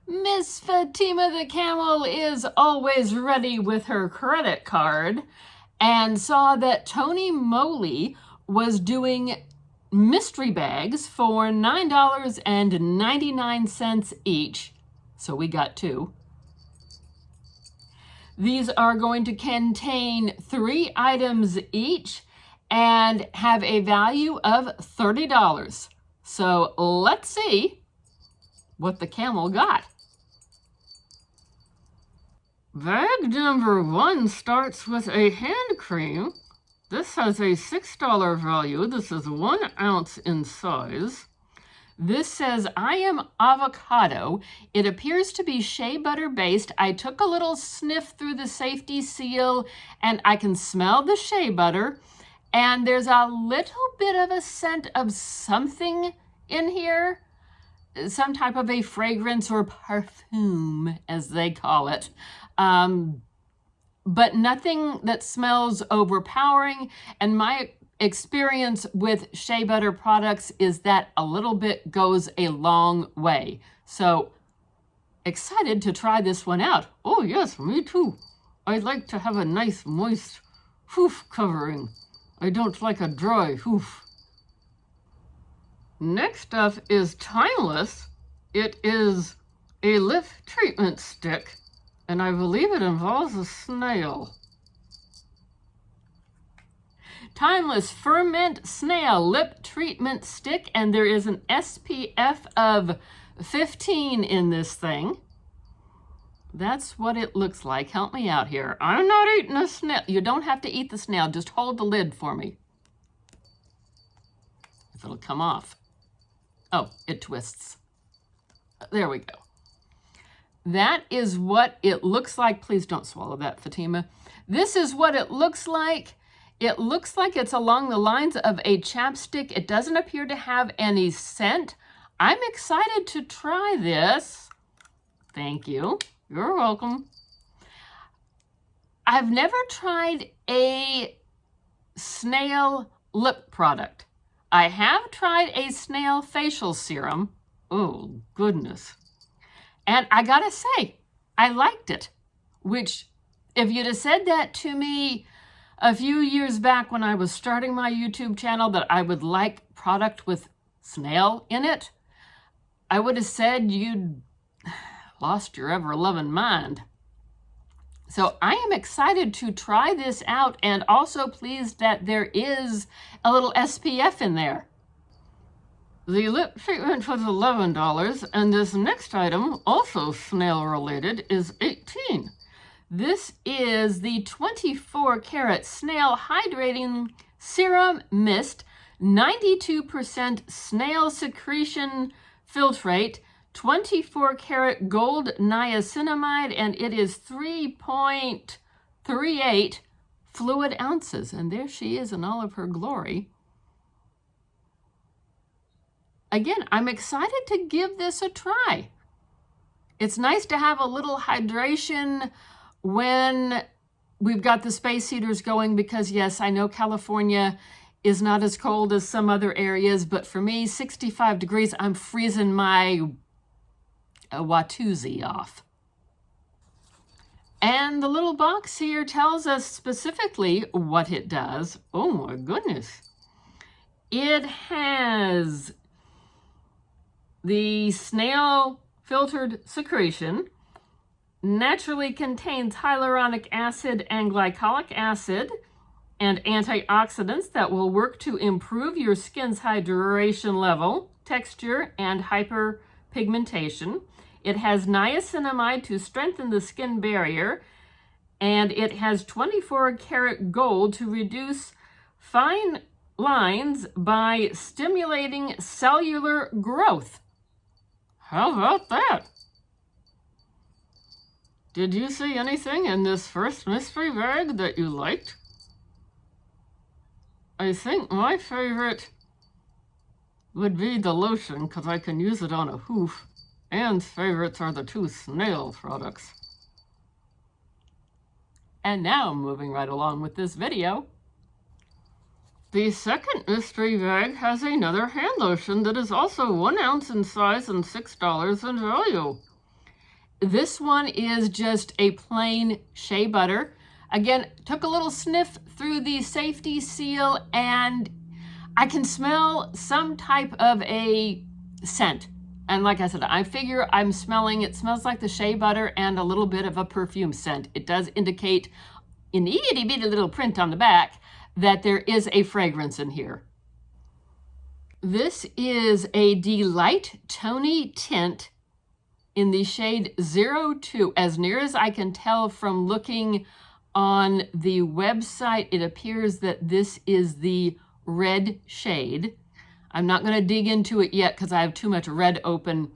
Miss Fatima the Camel is always ready with her credit card and saw that Tony Moly was doing mystery bags for $9.99 each. So we got two. These are going to contain 3 items each and have a value of $30. So let's see what the camel got. Bag number 1 starts with a hand cream. This has a $6 value. This is 1 ounce in size. This says, I am avocado. It appears to be shea butter based. I took a little sniff through the safety seal and I can smell the shea butter. And there's a little bit of a scent of something in here. Some type of a fragrance or perfume, as they call it. But nothing that smells overpowering. And my experience with shea butter products is that a little bit goes a long way. So excited to try this one out. Oh yes, me too. I'd like to have a nice moist hoof covering. I don't like a dry hoof. Next up is Timeless. It is a lip treatment stick, and I believe it involves a snail. Timeless Ferment Snail Lip Treatment Stick, and there is an SPF of 15 in this thing. That's what it looks like. Help me out here. I'm not eating a snail. You don't have to eat the snail. Just hold the lid for me. If it'll come off. Oh, it twists. There we go. That is what it looks like. Please don't swallow that, Fatima. This is what it looks like. It looks like it's along the lines of a chapstick. It doesn't appear to have any scent. I'm excited to try this. Thank you. You're welcome. I've never tried a snail lip product. I have tried a snail facial serum. Oh, goodness. And I gotta say, I liked it. Which, if you'd have said that to me a few years back when I was starting my YouTube channel, that I would like product with snail in it, I would have said you'd lost your ever-loving mind. So I am excited to try this out, and also pleased that there is a little SPF in there. The lip treatment was $11, and this next item, also snail related, is $18. This is the 24 karat snail hydrating serum mist, 92% snail secretion filtrate, 24 karat gold niacinamide, and it is 3.38 fluid ounces. And there she is in all of her glory. Again, I'm excited to give this a try. It's nice to have a little hydration when we've got the space heaters going, because yes, I know California is not as cold as some other areas, but for me, 65 degrees, I'm freezing my Watusi off. And the little box here tells us specifically what it does. Oh my goodness. It has the snail filtered secretion, naturally contains hyaluronic acid and glycolic acid and antioxidants that will work to improve your skin's hydration level, texture, and hyperpigmentation. It has niacinamide to strengthen the skin barrier, and it has 24 karat gold to reduce fine lines by stimulating cellular growth. How about that? Did you see anything in this first mystery bag that you liked? I think my favorite would be the lotion, because I can use it on a hoof. Anne's favorites are the 2 snail products. And now, moving right along with this video. The second mystery bag has another hand lotion that is also 1 ounce in size and $6 in value. This one is just a plain shea butter. Again, took a little sniff through the safety seal and I can smell some type of a scent. And like I said, I figure I'm smelling, it smells like the shea butter and a little bit of a perfume scent. It does indicate in the itty bitty little print on the back that there is a fragrance in here. This is a Delight Tony tint in the shade 02. As near as I can tell from looking on the website, it appears that this is the red shade. I'm not going to dig into it yet because I have too much red open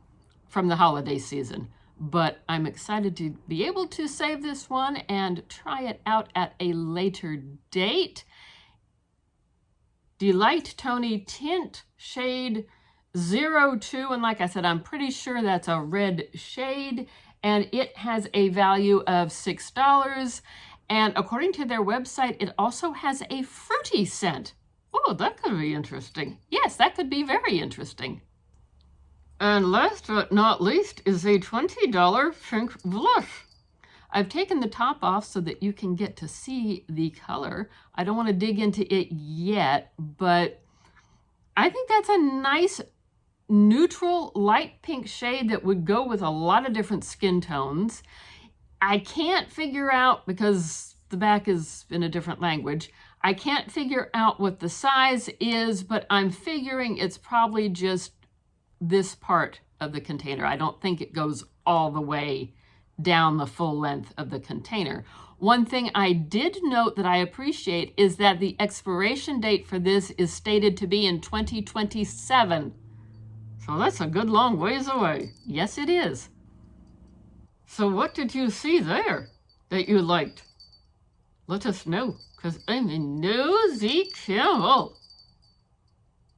from the holiday season, but I'm excited to be able to save this one and try it out at a later date. Delight Tony tint shade 02, and like I said, I'm pretty sure that's a red shade, and it has a value of $6. And according to their website, it also has a fruity scent. Oh, that could be interesting. Yes, that could be very interesting. And last but not least is a $20 pink blush. I've taken the top off so that you can get to see the color. I don't want to dig into it yet, but I think that's a nice neutral light pink shade that would go with a lot of different skin tones. I can't figure out, because the back is in a different language, I can't figure out what the size is, but I'm figuring it's probably just this part of the container. I don't think it goes all the way down the full length of the container. One thing I did note that I appreciate is that the expiration date for this is stated to be in 2027. So that's a good long ways away. Yes, it is. So what did you see there that you liked? Let us know, because I'm a nosy camel.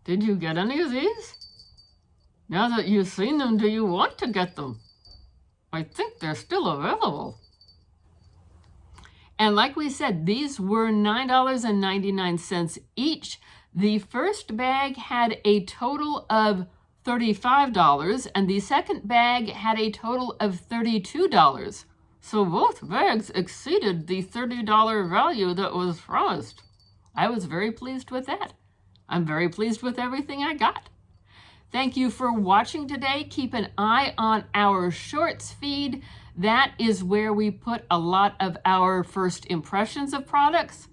Did you get any of these? Now that you've seen them, do you want to get them? I think they're still available. And like we said, these were $9.99 each. The first bag had a total of $35, and the second bag had a total of $32. So both bags exceeded the $30 value that was promised. I was very pleased with that. I'm very pleased with everything I got. Thank you for watching today. Keep an eye on our shorts feed. That is where we put a lot of our first impressions of products,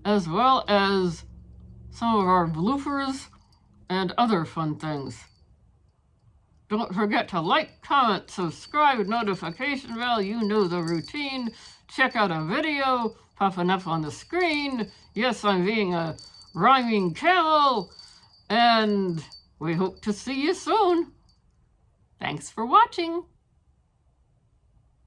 as well as some of our bloopers and other fun things. Don't forget to like, comment, subscribe, notification bell. You know the routine. Check out a video popping up on the screen. Yes, I'm being a rhyming camel. And we hope to see you soon. Thanks for watching.